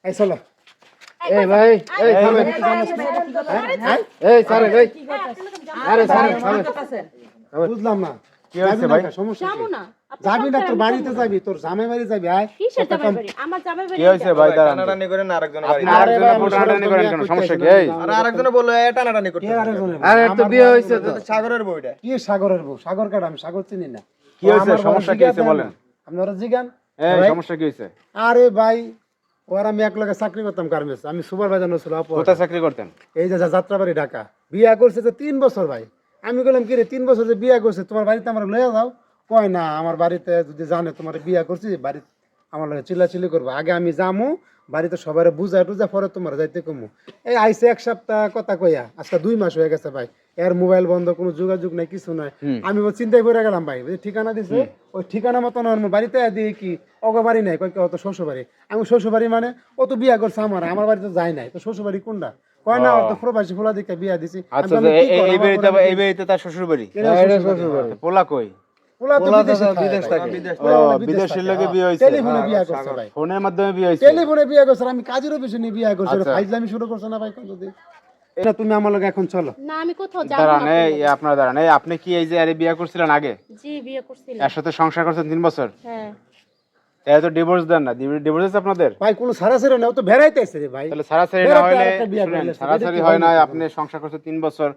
এই চলো এই ভাই এই থামেন এই সারে ভাই আরে সারে থামেন বুঝলাম না কি হয়েছে ভাই? সমস্যা যাবো কি? না যাবি না তোর বাড়িতে যাবি তোর জামাই বাড়ি যাবি আয় কিসের জামাই বাড়ি আমার জামাই বাড়ি কি হয়েছে ভাই? দাঁড়ান, টানাটানি করেন আরেকজনের আপনি বাড়ি। আরেকজনের উপর টানাটানি করেন কেন? সমস্যা কি? এই আর আরেকজনে বললো এ টানাটানি করতে। কে আরেকজনের বউ? আরে তো আমার বিয়ে বউ হয়েছে তো বউ। সাগরের বউটা। কি সাগরের বউ? সাগর কাটা আমি সাগর চিনি না। কি হয়েছে? আমার বউ সমস্যা কি জিজ্ঞাসা হয়েছে দেন। বলেন। আপনারা জিগান। এই ভাই, সমস্যা কি হয়েছে? আরে ভাই ওর আমি এক লগে চাকরি করতাম গার্মেন্টস আমি সুপারভাইজার ছিল কোথায় চাকরি করতেন? এই যে যাত্রাবাড়ি ঢাকা বিয়া করছে যে 3 বছর ভাই আমি বললাম কি রে 3 বছর যে বিয়া করছে তোমার বাড়িতে আমার লইয়া যাও কয় না আমার বাড়িতে যদি জানে তোমার বিয়া করছি বাড়ি আমার লগে চিল্লাচিল্লি করবো আগে আমি যামু বাড়িতে সবাই বুঝা টুজা পরে তোমার যাইতে কমু এই আইসে এক সপ্তাহ কথা কইয়া আজকে 2 মাস হয়ে গেছে ভাই এর মোবাইল বন্ধ কোনো যোগাযোগ নাই কিছু নাই আমি চিন্তায় পড়ে গেলাম ভাই ওই ঠিকানা দিছে ওই ঠিকানা মতন আমার বাড়িতে দিয়ে কি অগ বাড়ি নাই কয় অত শ্বশুর বাড়ি আমি শ্বশুর বাড়ি মানে ও তো বিয়া করছে আমার বাড়িতে যায় নাই তো শ্বশুর বাড়ি কোনটা কয় না ওর তো প্রবাসী ফুলা দিকে বিয়া দিছি আচ্ছা এই বাড়িতে তার শ্বশুর বাড়ি। পোলা কই? পোলা তো বিদেশ থাকে বিদেশের লোকে বিয়ে হয়েছে, টেলিফোনে বিয়া করছে ভাই ফোনের মাধ্যমে বিয়ে হয়েছে। টেলিফোনে বিয়া করছে আমি কাজের অফিসে নিয়ে বিয়া করছে ফাইজলামি শুরু করছে না ভাই কোন দিন এটা তুমি আমার লগে এখন চলো না আমি কোথাও যাব দাঁড়ান, না এই আপনারা দাঁড়ান। এই আপনি কি এই যে আরে বিয়ে করছিলেন আগে? জি বিয়ে করছিলাম এর সাথে সংসার করছেন 3 বছর? হ্যাঁ তাই তো ডিভোর্স দেন না? ডিভোর্স আছে আপনাদের? ভাই কোনো সারাসারি না ও তো বেড়াইতে আসছে রে ভাই তাহলে সারাসারি না বেড়াতে হলে আরেকটা বিয়ে শুনেন, করলে সারাসারি হয় না, আপনি সংসার করছেন 3 বছর,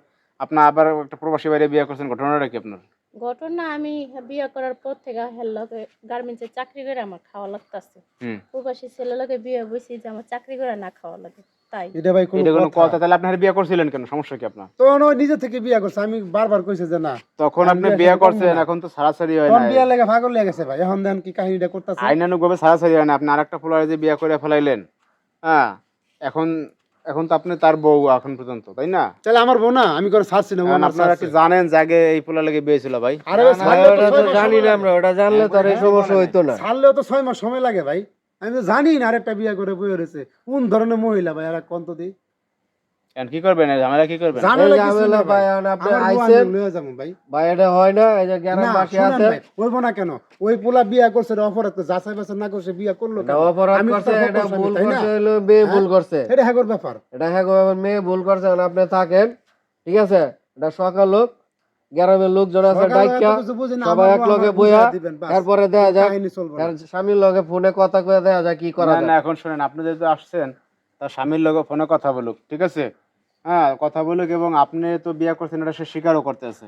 আপনি আবার একটা প্রবাসী বাইরে বিয়ে করছেন, ঘটনাটা কি আপনার? ঘটনা আমি বিয়ে করার পর থেকে হেল্লকে গার্মেন্টসে চাকরি করে আমার খাওয়া লাগতাছে প্রবাসী ছেলে লগে বিয়ে বসি যে আমার চাকরি করে না খাওয়া লাগে তাই এটা ভাই এটা কোনো কোনো কথা? তাহলে আপনি বিয়ে করছিলেন কেন? সমস্যা কি আপনার? তো ও নিজে থেকে বিয়া করছে আমি বারবার কইছে যে না তখন আপনি বিয়ে করছেন, এখন তো সারাসারি হয় কোন না। বিয়া লাগা পাগল লেগে গেছে ভাই এখন দেন কি কাহিনীটা করতেছে আইনানুগভাবে সারাসারি হয় না। আপনি আরেকটা ফ্লোরে যে বিয়ে করে ফেলাইলেন, হ্যাঁ, এখন তো আপনি তার বউ এখন পর্যন্ত, তাই না? তাহলে আমার বউ না আমি করে ছাড়ছি না ও কারণ আমার আপনারা কি জানেন যে আগে এই পোলা লেগে বিয়ে ছিল ভাই? আরে ভাই ওটা তো জানি না আমরা, ওটা জানলে তার এই সমস্যা হইতো না। ছাড়লেও তো 6 মাস সময় লাগে ভাই আমি তো জানি না আরেকটা বিয়া করে বই রয়েছে কোন ধরনের মহিলা ভাই আর কোন তো দি এখন কি করবেন? ঝামেলা কি করবেন? জানালে এই কিছু ঝামেলা না ভাই, ভাই এখন আপনি আমার বউ আইছেন। আমি লইয়া যাবো ভাই ভাই এটা হয় না, এই যে গ্রাম না বাকি শুনেন আছে ভাই হইব না কেন ওই পোলা বিয়া করছে রে অপরাধ তো যাচাই বাছাই না করছে বিয়া করলো কেন? অপরাধ আমি তো করছে, তার এটা পক্ষে ভুল তাই না? করছে, হলো মেয়ে ভুল করছে, এটা হ্যাগর ব্যাপার এটা হ্যাঁ গো, এবার মেয়ে ভুল করছে, এখন আপনি থাকেন, ঠিক আছে? এটা সকাল লোক গ্রামের লোকজন আছে সকালে ডাইকা এত কিছু বুঝি না, সবাই আমার এক বউ লগে আমার বইয়া বুঝাইয়া দিবেন, বাস। এরপরে দেখা যায় কাহিনী চলবে না। এর স্বামীর লগে ফোনে কথা কয়ে দেখা যায় কি করা না না, যায়। এখন শুনেন, আপনি যেহেতু আসছেন, তার স্বামীর লগে ফোনে কথা বলুক, ঠিক আছে? হ্যাঁ, কথা বলুক, এবং আপনি তো বিয়ে করছেন এটা সে স্বীকারও করতেছে,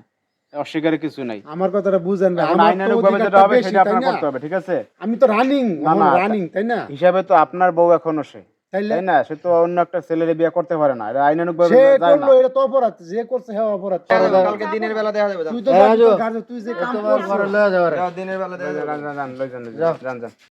অস্বীকারের কিছু নাই। আমার কথাটা বুঝেন ভাই এখন আমার তো আইনানুগভাবে যেটা অধিকারটা হবে বেশি, সেটা তাই আপনার না? করতে হবে, ঠিক আছে? আমি তো রানিং না, না, রানিং তাই না হিসাবে তো আপনার বউ এখনো সে, তাইলে তাই না? সে তো অন্য একটা ছেলের বিয়ে করতে পারে না, এটা আইনানুগভাবে সে যায় না। করলো এটা তো অপরাধ যে করছে হ্যাঁ অপরাধ কালকে দিনের বেলা দেখা যাবে। তুই তো এই রাজু, তুই যে কাম তোমার ঘরে লয়ে যাওয়ার যাও, দিনের বেলা দেখা যাবে। যান, যান, যান, যান, যান, যান, যান, যান।